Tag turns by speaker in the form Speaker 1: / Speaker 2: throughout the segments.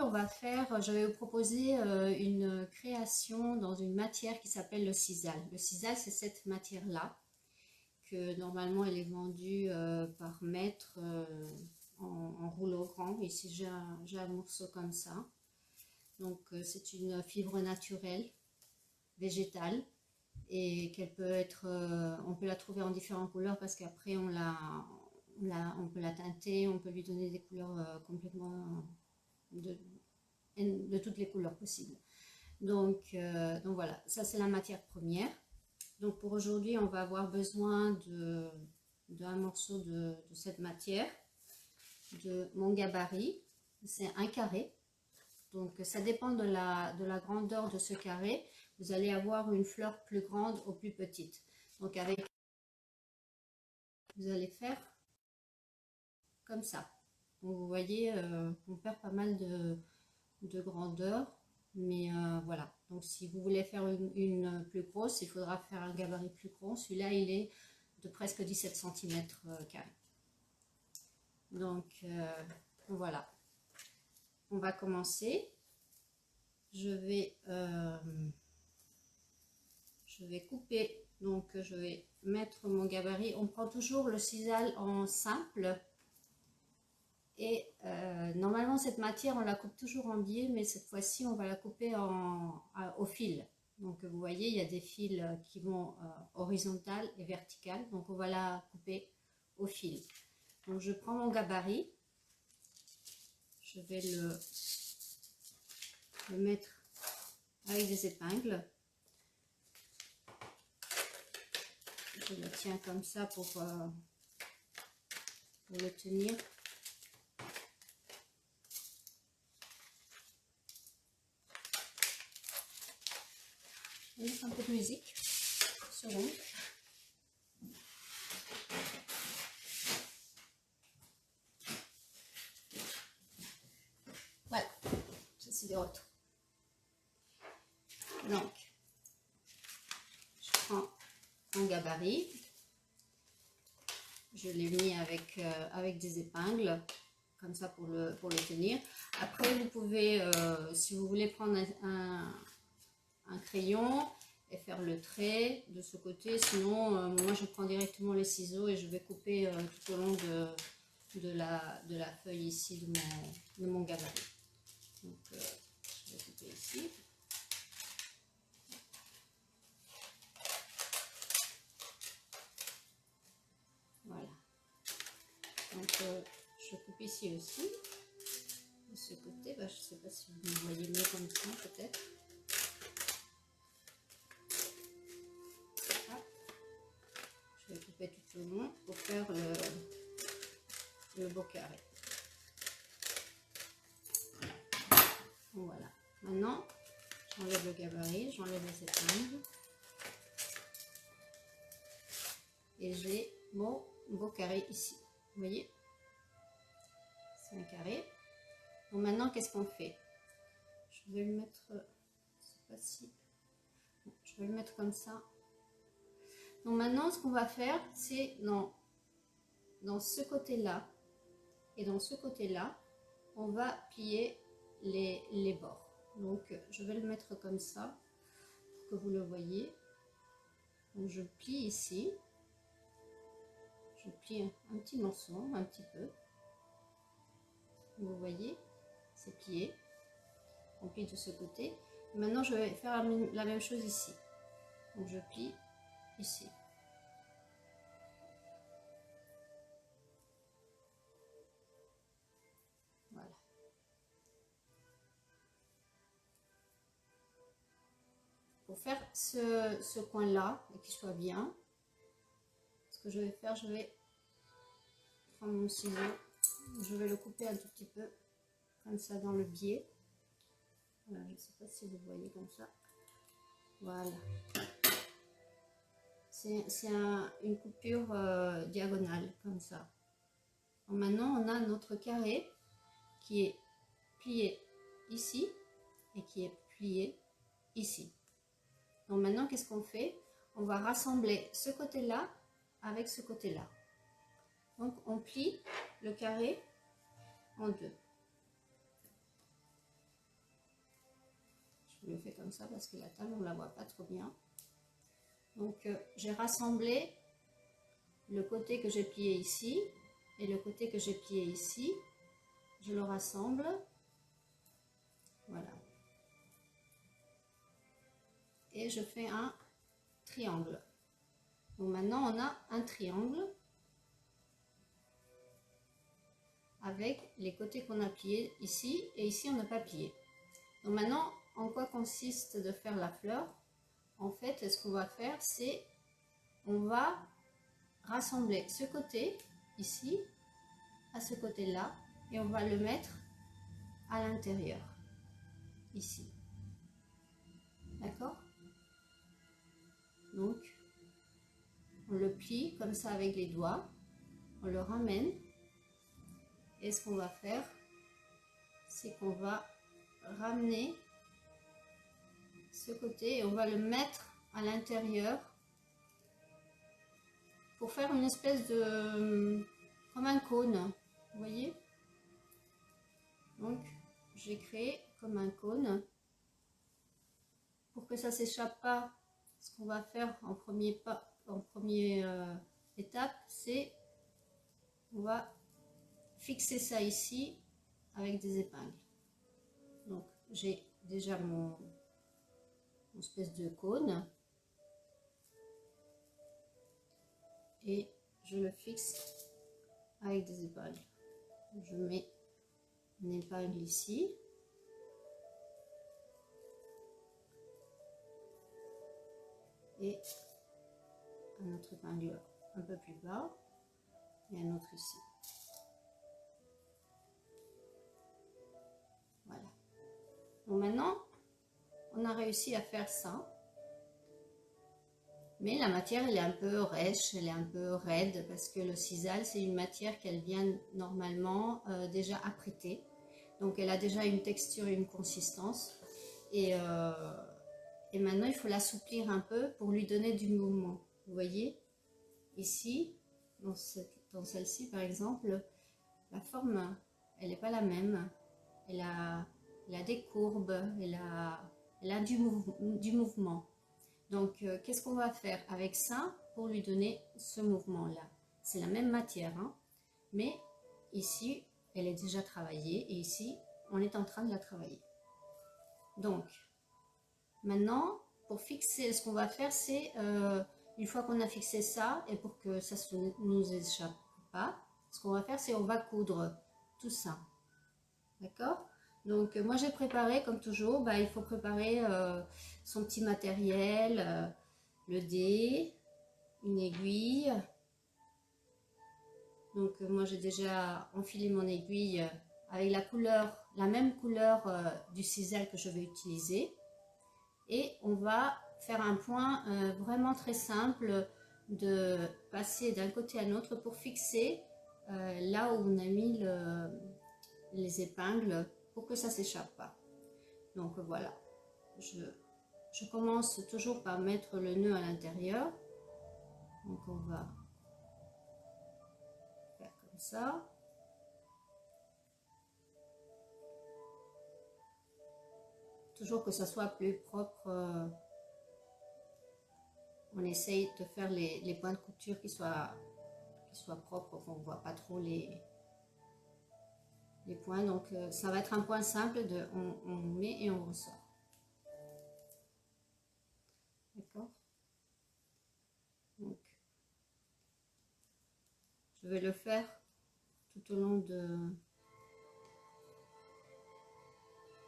Speaker 1: on va faire, je vais vous proposer une création dans une matière qui s'appelle le sisal. Le sisal, c'est cette matière-là, que normalement elle est vendue par mètre en rouleau grand. Ici, j'ai un morceau comme ça. Donc, c'est une fibre naturelle, végétale, et qu'elle peut être, on peut la trouver en différentes couleurs parce qu'après on peut la teinter, on peut lui donner des couleurs complètement de toutes les couleurs possibles. Donc voilà, ça c'est la matière première. Donc pour aujourd'hui, on va avoir besoin d'un morceau de cette matière, de mon gabarit, c'est un carré. Donc ça dépend de la grandeur de ce carré. Vous allez avoir une fleur plus grande ou plus petite. Donc avec, vous allez faire comme ça. Donc vous voyez, on perd pas mal de grandeur, mais voilà. Donc si vous voulez faire une plus grosse, il faudra faire un gabarit plus grand. Celui-là, il est de presque 17 cm carré. Donc voilà. On va commencer. Je vais couper, donc je vais mettre mon gabarit. On prend toujours le sisal en simple. Et normalement, cette matière, on la coupe toujours en biais, mais cette fois-ci, on va la couper au fil. Donc, vous voyez, il y a des fils qui vont horizontales et verticales. Donc, on va la couper au fil. Donc, je prends mon gabarit. Je vais le mettre avec des épingles. Je le tiens comme ça pour le tenir. On met un peu de musique sur rond. Voilà, je suis de retour. Donc, je prends mon gabarit, je l'ai mis avec des épingles, comme ça pour le tenir. Après, vous pouvez, si vous voulez prendre un crayon et faire le trait de ce côté, sinon moi je prends directement les ciseaux et je vais couper tout au long de la feuille ici de mon gabarit. Donc je vais couper ici. Voilà. Donc je coupe ici aussi. De ce côté, je ne sais pas si vous me voyez mieux comme ça peut-être. Je vais couper tout au long pour faire le beau carré. Voilà. Maintenant, j'enlève le gabarit, j'enlève les épingles. Et j'ai mon beau carré ici. Vous voyez? C'est un carré. Donc maintenant, qu'est-ce qu'on fait? Je vais le mettre, c'est pas si... Je vais le mettre comme ça. Donc maintenant, ce qu'on va faire, c'est dans ce côté-là et dans ce côté-là, on va plier les bords. Donc je vais le mettre comme ça pour que vous le voyez. Donc je plie ici. Je plie un petit morceau, un petit peu. Vous voyez, c'est plié. On plie de ce côté. Maintenant, je vais faire la même chose ici. Donc je plie ici. Voilà. Pour faire ce coin-là, et qu'il soit bien, ce que je vais faire, je vais prendre mon ciseau, je vais le couper un tout petit peu, comme ça dans le biais. Voilà, je ne sais pas si vous voyez comme ça. Voilà. C'est une coupure diagonale, comme ça. Donc maintenant, on a notre carré qui est plié ici et qui est plié ici. Donc maintenant, qu'est-ce qu'on fait? On va rassembler ce côté-là avec ce côté-là. Donc on plie le carré en deux. je le fais comme ça parce que la table, on la voit pas trop bien. Donc, j'ai rassemblé le côté que j'ai plié ici et le côté que j'ai plié ici. Je le rassemble. Voilà. Et je fais un triangle. Donc maintenant, on a un triangle avec les côtés qu'on a pliés ici et ici, on n'a pas plié. Donc maintenant, en quoi consiste de faire la fleur? En fait, ce qu'on va faire, c'est on va rassembler ce côté ici à ce côté-là et on va le mettre à l'intérieur ici. D'accord? Donc, on le plie comme ça avec les doigts, on le ramène et ce qu'on va faire, c'est qu'on va ramener ce côté et on va le mettre à l'intérieur pour faire une espèce de comme un cône, vous voyez. Donc j'ai créé comme un cône. Pour que ça s'échappe pas, ce qu'on va faire en première étape, c'est on va fixer ça ici avec des épingles. Donc j'ai déjà mon espèce de cône et je le fixe avec des épingles. Je mets une épingle ici et un autre épingle un peu plus bas et un autre ici. Voilà. Donc maintenant on a réussi à faire ça, mais la matière elle est un peu rêche, elle est un peu raide parce que le sisal c'est une matière qu'elle vient normalement déjà apprêtée, donc elle a déjà une texture et une consistance et maintenant il faut l'assouplir un peu pour lui donner du mouvement. Vous voyez ici dans celle-ci par exemple, la forme elle n'est pas la même, elle a des courbes, elle a du mouvement. Donc, qu'est-ce qu'on va faire avec ça pour lui donner ce mouvement-là? C'est la même matière, hein, mais ici, elle est déjà travaillée et ici, on est en train de la travailler. Donc, maintenant, pour fixer, ce qu'on va faire, c'est, une fois qu'on a fixé ça, et pour que ça ne nous échappe pas, ce qu'on va faire, c'est on va coudre tout ça. D'accord? Donc moi j'ai préparé comme toujours, il faut préparer son petit matériel, le dé, une aiguille. Donc moi j'ai déjà enfilé mon aiguille avec la même couleur du sisal que je vais utiliser. Et on va faire un point vraiment très simple de passer d'un côté à l'autre pour fixer là où on a mis les épingles pour que ça s'échappe pas. Donc voilà, je commence toujours par mettre le nœud à l'intérieur. Donc on va faire comme ça. Toujours que ça soit plus propre. On essaye de faire les points de couture qui soient propres, qu'on ne voit pas trop les points. Donc ça va être un point simple de on met et on ressort. D'accord? Donc je vais le faire tout au long de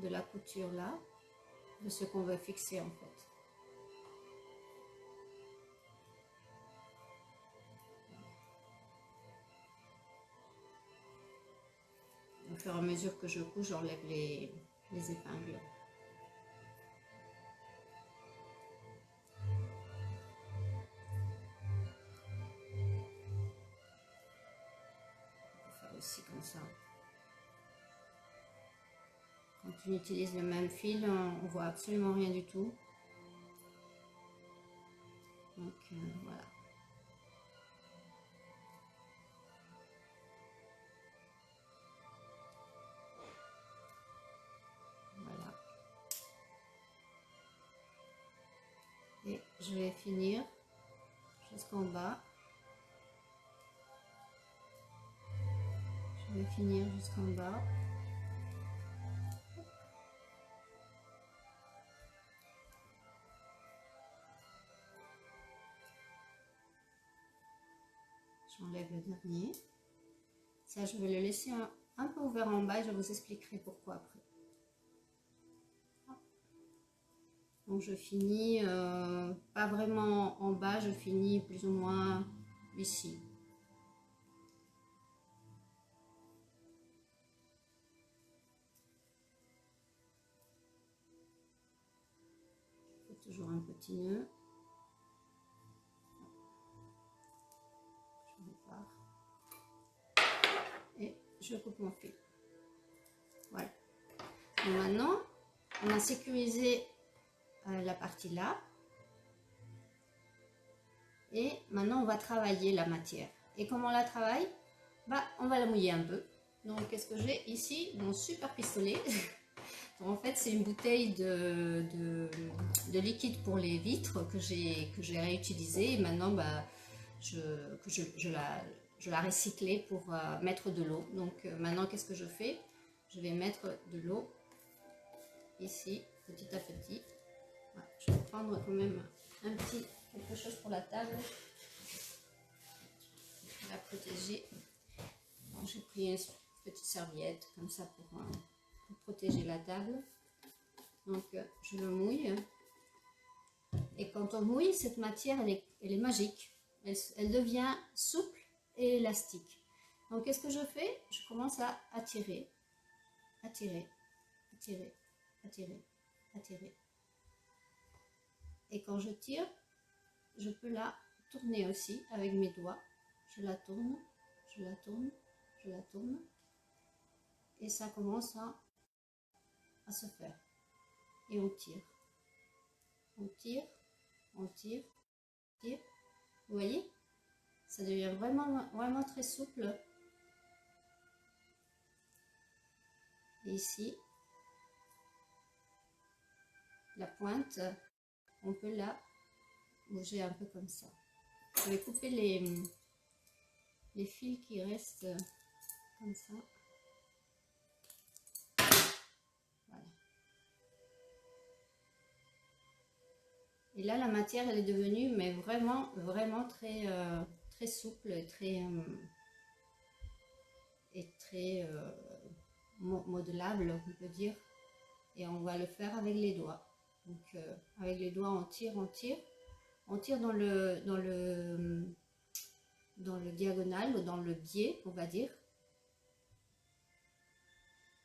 Speaker 1: la couture là, de ce qu'on veut fixer en fait. Au fur et à mesure que je couds, j'enlève les épingles. On peut faire aussi comme ça. Quand on utilise le même fil, on voit absolument rien du tout. Donc voilà. Voilà. je vais finir jusqu'en bas. Je vais finir jusqu'en bas. J'enlève le dernier. Ça, je vais le laisser un peu ouvert en bas et je vous expliquerai pourquoi après. Donc je finis pas vraiment en bas, je finis plus ou moins ici. Je fais toujours un petit nœud. Je repars. Et je coupe mon fil. Voilà. Donc maintenant, on a sécurisé la partie là. Et maintenant, on va travailler la matière. Et comment on la travaille? Bah, on va la mouiller un peu. Donc, qu'est-ce que j'ai ici? Mon super pistolet. Donc, en fait, c'est une bouteille de liquide pour les vitres que j'ai réutilisée. Et maintenant, bah, je la recyclais pour mettre de l'eau. Donc, maintenant, qu'est-ce que je fais? Je vais mettre de l'eau ici, petit à petit. Voilà, je vais prendre quand même quelque chose pour la table. Pour la protéger. J'ai pris une petite serviette comme ça pour protéger la table. Donc je le mouille. Et quand on mouille, cette matière, elle est magique. Elle devient souple et élastique. Donc qu'est-ce que je fais? Je commence à attirer, attirer, attirer, attirer, attirer. Et quand je tire, je peux la tourner aussi avec mes doigts. Je la tourne, je la tourne, je la tourne. Et ça commence à se faire. Et on tire. On tire, on tire, on tire. Vous voyez? Ça devient vraiment très souple. Et ici, la pointe, on peut la bouger un peu comme ça. Je vais couper les fils qui restent comme ça. Voilà. Et là, la matière, elle est devenue mais vraiment très, très souple et très modelable, on peut dire. Et on va le faire avec les doigts. Donc, avec les doigts, on tire, on tire. On tire dans le diagonal ou dans le biais, on va dire.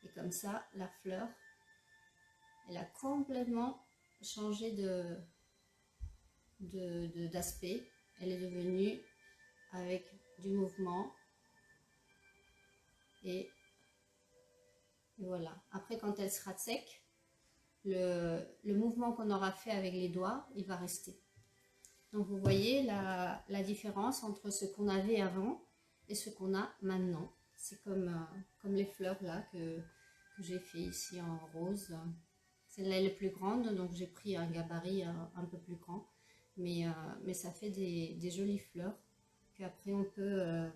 Speaker 1: Et comme ça, la fleur, elle a complètement changé d'aspect. Elle est devenue avec du mouvement. Et voilà. Après, quand elle sera sec, le mouvement qu'on aura fait avec les doigts, il va rester. Donc vous voyez la différence entre ce qu'on avait avant et ce qu'on a maintenant. C'est comme les fleurs là que j'ai fait ici en rose. Celle-là est la plus grande, donc j'ai pris un gabarit un peu plus grand. Mais ça fait des jolies fleurs qu'après on peut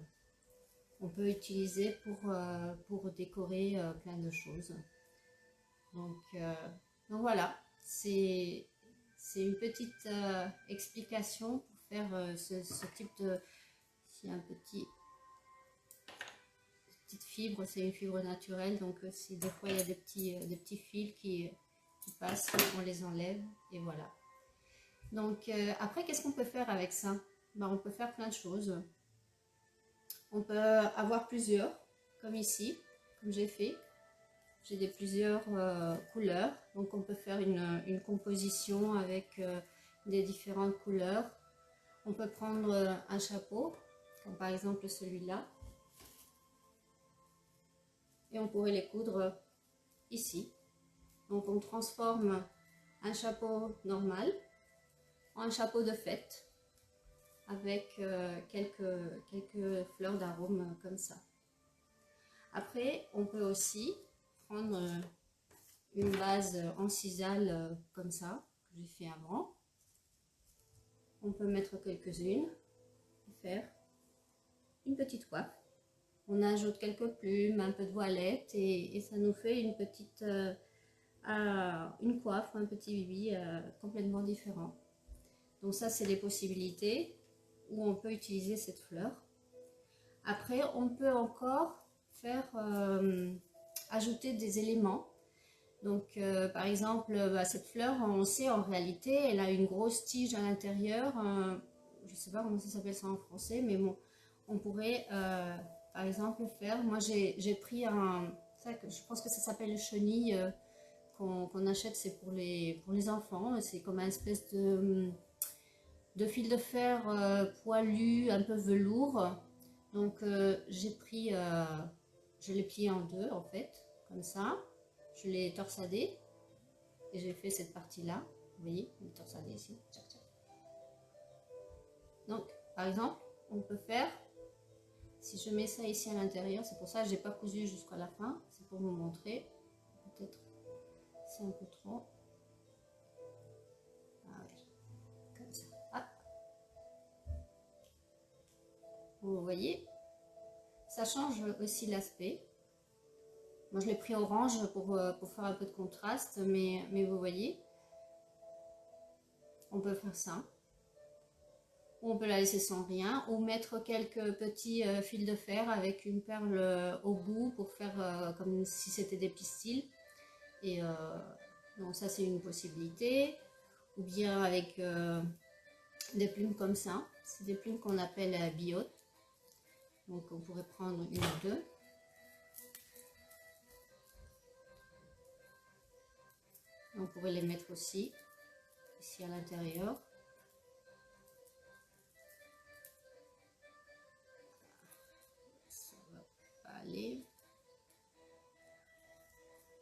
Speaker 1: utiliser pour décorer plein de choses. Donc voilà, c'est une petite explication pour faire ce type de... C'est un petite fibre, c'est une fibre naturelle, donc si des fois il y a des petits fils qui passent, on les enlève et voilà. Donc après, qu'est-ce qu'on peut faire avec ça? Ben, on peut faire plein de choses. On peut avoir plusieurs, comme ici, comme j'ai fait. J'ai plusieurs couleurs, donc on peut faire une composition avec des différentes couleurs. On peut prendre un chapeau, comme par exemple celui-là, et on pourrait les coudre ici. Donc on transforme un chapeau normal en un chapeau de fête, avec quelques fleurs d'arôme comme ça. Après, on peut aussi prendre une base en sisal comme ça, que j'ai fait avant. on peut mettre quelques-unes et faire une petite coiffe. On ajoute quelques plumes, un peu de voilette et ça nous fait une petite une coiffe, un petit bibi complètement différent. Donc ça, c'est les possibilités où on peut utiliser cette fleur. Après, on peut encore faire ajouter des éléments. Donc, par exemple, cette fleur, on sait en réalité, elle a une grosse tige à l'intérieur. Je ne sais pas comment ça s'appelle ça en français, mais bon, on pourrait, par exemple, faire. Moi, j'ai pris je pense que ça s'appelle le chenille qu'on achète, c'est pour les enfants. C'est comme un espèce de fil de fer poilu, un peu velours. Donc, je l'ai plié en deux en fait, comme ça. Je l'ai torsadé et j'ai fait cette partie-là. Vous voyez, je l'ai torsadé ici. Donc, par exemple, on peut faire, si je mets ça ici à l'intérieur, c'est pour ça que je n'ai pas cousu jusqu'à la fin, c'est pour vous montrer. Peut-être c'est un peu trop. Ah ouais, comme ça. Ah. Vous voyez, ça change aussi l'aspect. Moi, je l'ai pris orange pour faire un peu de contraste, mais vous voyez, on peut faire ça. Ou on peut la laisser sans rien, ou mettre quelques petits fils de fer avec une perle au bout pour faire comme si c'était des pistils. Et donc ça, c'est une possibilité. Ou bien avec des plumes comme ça. C'est des plumes qu'on appelle biote. Donc on pourrait prendre une ou deux. On pourrait les mettre aussi ici à l'intérieur. Ça va pas aller.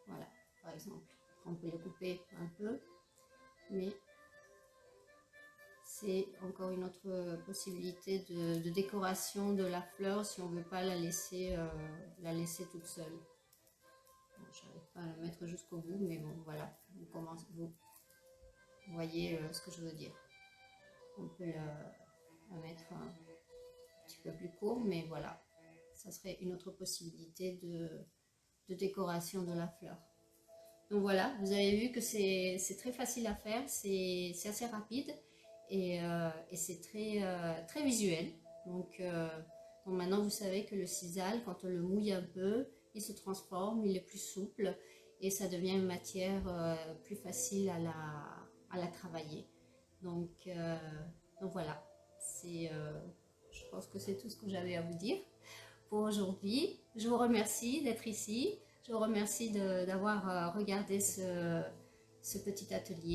Speaker 1: Voilà, par exemple. On peut les couper un peu, mais c'est encore une autre possibilité de décoration de la fleur si on ne veut pas la laisser toute seule. Bon, j'arrive pas à la mettre jusqu'au bout, mais bon, voilà, vous voyez ce que je veux dire. On peut la mettre un petit peu plus court, mais voilà, ça serait une autre possibilité de décoration de la fleur. Donc voilà, vous avez vu que c'est très facile à faire, c'est assez rapide et c'est très visuel. Donc maintenant vous savez que le sisal, quand on le mouille un peu, il se transforme, il est plus souple et ça devient une matière plus facile à la travailler. Donc voilà, je pense que c'est tout ce que j'avais à vous dire pour aujourd'hui. Je vous remercie d'être ici. Je vous remercie d'avoir regardé ce petit atelier.